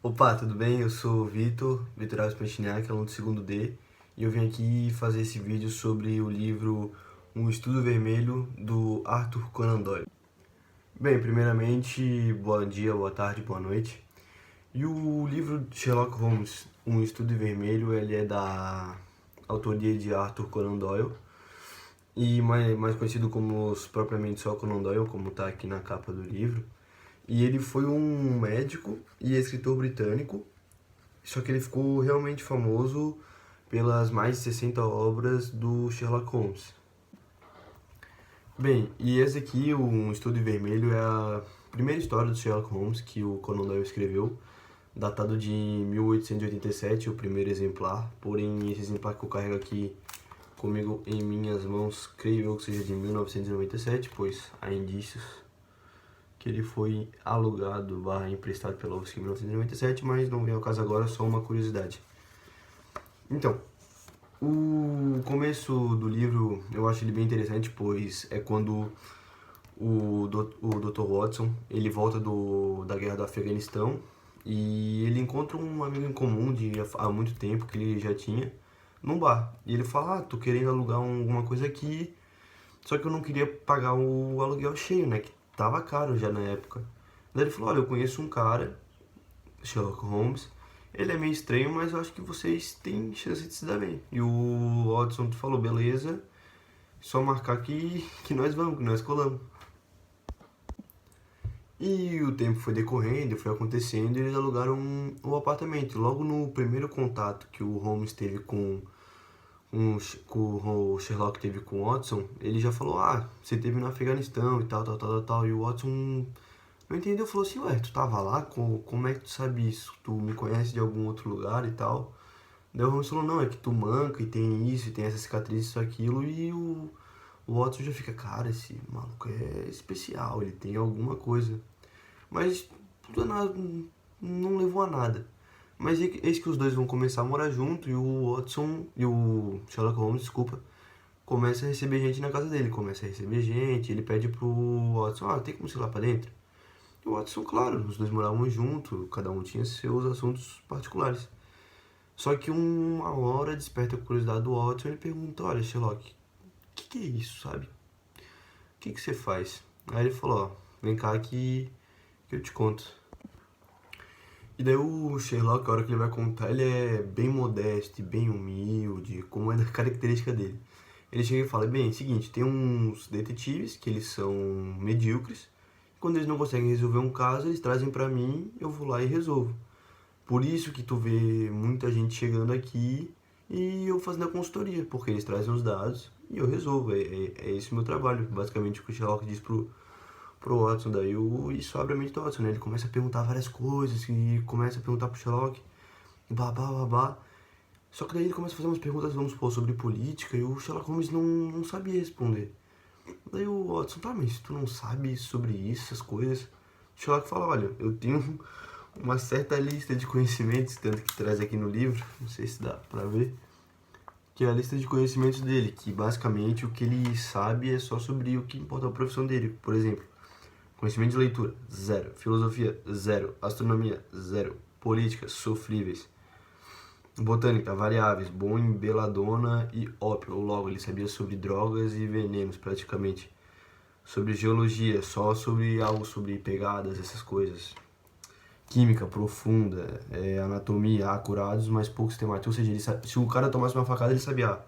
Opa, tudo bem? Eu sou o Vitor Alves Pantiniak, aluno do segundo D, e eu vim aqui fazer esse vídeo sobre o livro Um Estudo Vermelho, do Arthur Conan Doyle. Bem, primeiramente, bom dia, boa tarde, boa noite. E o livro Sherlock Holmes, Um Estudo Vermelho, ele é da autoria de Arthur Conan Doyle, e mais conhecido como propriamente só Conan Doyle, como está aqui na capa do livro. E ele foi um médico e escritor britânico. Só que ele ficou realmente famoso pelas mais de 60 obras do Sherlock Holmes. Bem, e esse aqui, o Um Estudo em Vermelho, é a primeira história do Sherlock Holmes que o Conan Doyle escreveu, datado de 1887, o primeiro exemplar. Porém, esse exemplar que eu carrego aqui comigo em minhas mãos, creio eu que seja de 1997, pois há indícios que ele foi alugado barra emprestado pela UFSC em 1997, mas não vem ao caso agora, só uma curiosidade. Então, o começo do livro eu acho ele bem interessante, pois é quando o Dr. Watson ele volta da guerra do Afeganistão e ele encontra um amigo em comum de há muito tempo que ele já tinha num bar. E ele fala: tô querendo alugar alguma coisa aqui, só que eu não queria pagar o aluguel cheio, né? Que tava caro já na época. Daí ele falou: olha, eu conheço um cara, Sherlock Holmes. Ele é meio estranho, mas eu acho que vocês têm chance de se dar bem. E o Watson falou: beleza, só marcar que nós vamos, que nós colamos. E o tempo foi decorrendo, foi acontecendo, e eles alugaram o apartamento. Logo no primeiro contato que o Holmes teve com o Sherlock teve com o Watson, ele já falou: ah, você teve no Afeganistão e tal. E o Watson não entendeu, falou assim: ué, tu tava lá? Como é que tu sabe isso? Tu me conhece de algum outro lugar e tal? Daí o Holmes falou: não, é que tu manca e tem isso, e tem essa cicatriz, isso, aquilo. E o Watson já fica: cara, esse maluco é especial, ele tem alguma coisa. Mas tudo não levou a nada. Mas eis que os dois vão começar a morar junto e o Watson e o Sherlock Holmes, desculpa, começa a receber gente na casa dele. Começa a receber gente, ele pede pro Watson: ah, tem como ir lá pra dentro? E o Watson, claro, os dois moravam junto, cada um tinha seus assuntos particulares. Só que uma hora desperta a curiosidade do Watson e ele pergunta: olha, Sherlock, o que é isso, sabe? O que você faz? Aí ele falou: ó, vem cá que eu te conto. E daí o Sherlock, a hora que ele vai contar, ele é bem modesto e bem humilde, como é da característica dele. Ele chega e fala: bem, é o seguinte, tem uns detetives que eles são medíocres. Quando eles não conseguem resolver um caso, eles trazem pra mim, eu vou lá e resolvo. Por isso que tu vê muita gente chegando aqui e eu fazendo a consultoria, porque eles trazem os dados e eu resolvo. É esse o meu trabalho, basicamente o que o Sherlock diz pro Watson. Daí isso abre a mente do Watson, né? Ele começa a perguntar várias coisas e começa a perguntar pro Sherlock, babá. Só que daí ele começa a fazer umas perguntas, vamos supor, sobre política, e o Sherlock Holmes não sabia responder. Daí o Watson: tá, mas tu não sabe sobre isso, essas coisas? O Sherlock fala: olha, eu tenho uma certa lista de conhecimentos, tanto que traz aqui no livro, não sei se dá pra ver, que é a lista de conhecimentos dele, que basicamente o que ele sabe é só sobre o que importa a profissão dele. Por exemplo, conhecimento de leitura, zero. Filosofia, zero. Astronomia, zero. Política, sofríveis. Botânica, variáveis, bom em beladona e ópio. Logo, ele sabia sobre drogas e venenos, praticamente. Sobre geologia, só sobre algo sobre pegadas, essas coisas. Química profunda, anatomia, acurados, mas pouco sistemático. Ou seja, se o cara tomasse uma facada, ele sabia: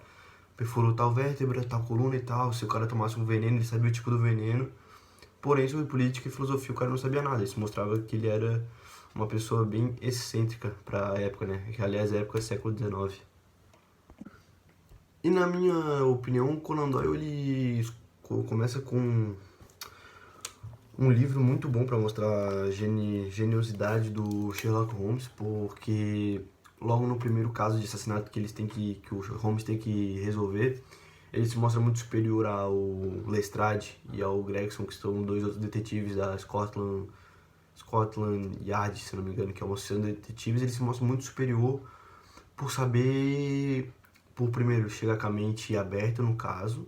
perfurou tal vértebra, tal coluna e tal. Se o cara tomasse um veneno, ele sabia o tipo do veneno. Porém, sobre política e filosofia, o cara não sabia nada. Isso mostrava que ele era uma pessoa bem excêntrica para a época, né? Que, aliás, a época é século XIX. E na minha opinião, o Conan Doyle ele começa com um livro muito bom para mostrar a geniosidade do Sherlock Holmes, porque logo no primeiro caso de assassinato que o Holmes tem que resolver, ele se mostra muito superior ao Lestrade e ao Gregson, que são dois outros detetives da Scotland Yard, se não me engano, que é uma associação de detetives. Ele se mostra muito superior por saber, por primeiro, chegar com a mente aberta no caso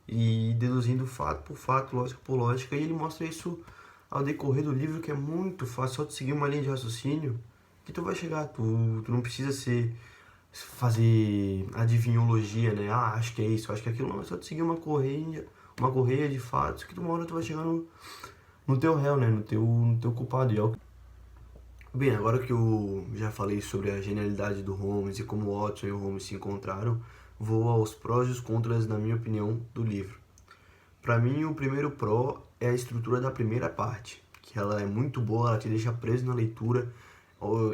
e deduzindo fato por fato, lógica por lógica, e ele mostra isso ao decorrer do livro, que é muito fácil, só de seguir uma linha de raciocínio, que tu vai chegar. Tu não precisa fazer adivinhologia, né? Ah, acho que é isso, acho que é aquilo. Não, é só tu seguir uma correia de fatos que uma hora tu vai chegar no teu réu, né? No teu culpado. Bem, agora que eu já falei sobre a genialidade do Holmes e como o Watson e o Holmes se encontraram, vou aos prós e os contras, na minha opinião, do livro. Para mim, o primeiro pró é a estrutura da primeira parte, que ela é muito boa, ela te deixa preso na leitura,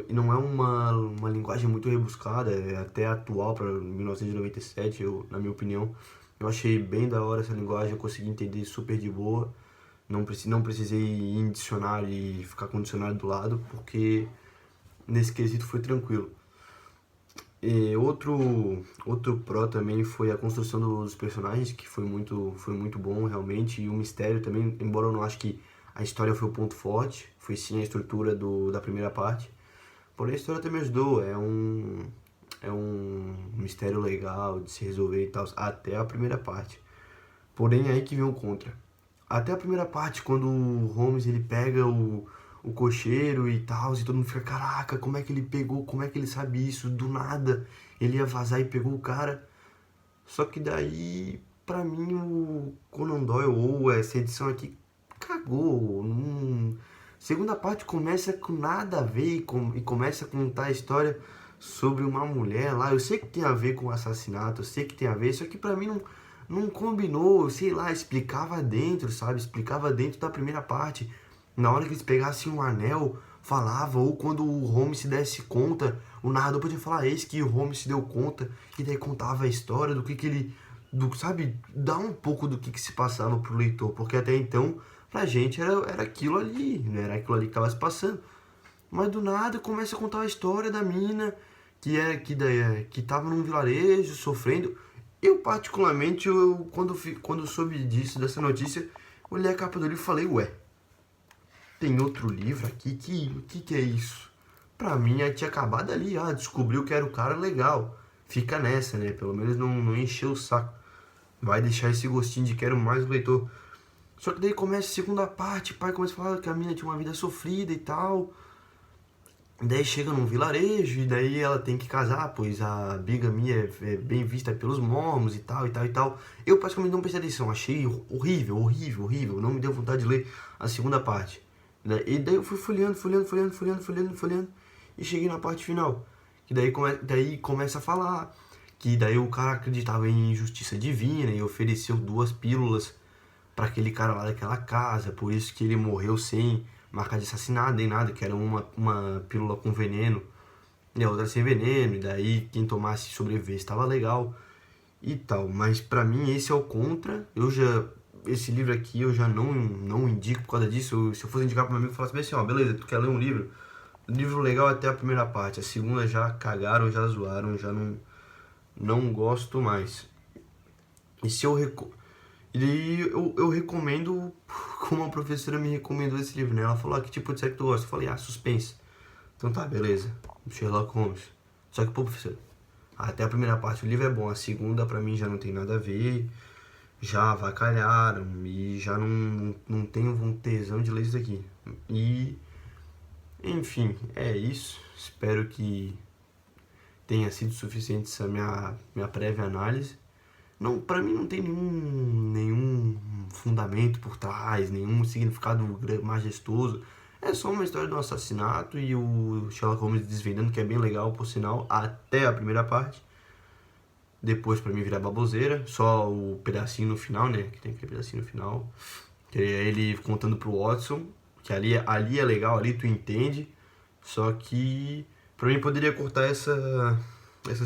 e não é uma linguagem muito rebuscada, é até atual para 1997, na minha opinião. Eu achei bem da hora essa linguagem, eu consegui entender super de boa. Não precisei ir em dicionário e ficar com o dicionário do lado, porque nesse quesito foi tranquilo. E outro pró também foi a construção dos personagens, que foi muito bom realmente, e o mistério também, embora eu não acho que a história foi o ponto forte, foi sim a estrutura da primeira parte, porém a história também ajudou, é um mistério legal de se resolver e tal, até a primeira parte. Porém, aí que vem o contra. Até a primeira parte, quando o Holmes ele pega o cocheiro e tal, e todo mundo fica, caraca, como é que ele pegou, como é que ele sabe isso, do nada, ele ia vazar e pegou o cara. Só que daí, pra mim, o Conan Doyle, ou essa edição aqui, cagou. Segunda parte começa com nada a ver e começa a contar a história sobre uma mulher lá. Eu sei que tem a ver com o assassinato, eu sei que tem a ver, só que pra mim não combinou, sei lá, explicava dentro, sabe? Explicava dentro da primeira parte. Na hora que eles pegassem um anel, falava, ou quando o Holmes se desse conta, o narrador podia falar, eis que o Holmes se deu conta, e daí contava a história do que ele, sabe, dá um pouco do que se passava pro leitor, porque até então, pra gente era aquilo ali, né? Era aquilo ali que tava se passando. Mas do nada começa a contar a história da mina que tava num vilarejo sofrendo. Eu particularmente, quando soube disso, dessa notícia, olhei a capa do livro e falei, ué, tem outro livro aqui? Que é isso? Pra mim, aí tinha acabado ali, descobriu que era o cara legal. Fica nessa, né? Pelo menos não encheu o saco. Vai deixar esse gostinho de quero mais o leitor. Só que daí começa a segunda parte, o pai começa a falar que a mina tinha uma vida sofrida e tal. Daí chega num vilarejo e daí ela tem que casar, pois a bigamia é bem vista pelos mormons e tal, e tal, e tal. Eu praticamente não prestei atenção, achei horrível, horrível, horrível. Não me deu vontade de ler a segunda parte. E daí eu fui folheando, e cheguei na parte final. Que daí começa a falar que daí o cara acreditava em justiça divina e ofereceu 2 pílulas para aquele cara lá daquela casa, por isso que ele morreu sem marca de assassinato nem nada, que era uma pílula com veneno e a outra sem veneno, e daí quem tomasse sobrevivesse estava legal e tal. Mas pra mim esse é o contra. Esse livro aqui eu já não indico por causa disso. Se eu fosse indicar para meu amigo, eu falasse assim, ó, beleza, tu quer ler um livro legal até a primeira parte, a segunda já cagaram, já zoaram, já não gosto mais. E se eu e eu recomendo como a professora me recomendou esse livro, né? Ela falou, que tipo de série que tu gosta? Eu falei, suspense. Então tá, beleza. Sherlock Holmes. Só que, pô, professor, até a primeira parte do livro é bom, a segunda pra mim já não tem nada a ver, já avacalharam e já não tenho tesão de ler isso aqui. E, enfim, é isso. Espero que tenha sido suficiente essa minha prévia análise. Não, pra mim não tem nenhum fundamento por trás, nenhum significado majestoso. É só uma história de um assassinato e o Sherlock Holmes desvendando, que é bem legal, por sinal, até a primeira parte. Depois pra mim virar baboseira, só o pedacinho no final, né? Que tem aquele pedacinho no final. Que é ele contando pro Watson, que ali é legal, ali tu entende. Só que pra mim poderia cortar essa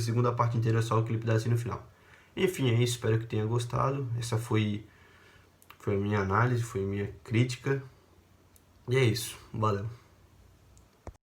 segunda parte inteira, só aquele pedacinho no final. Enfim, é isso, espero que tenha gostado. Essa foi a minha análise, foi a minha crítica. E é isso, valeu.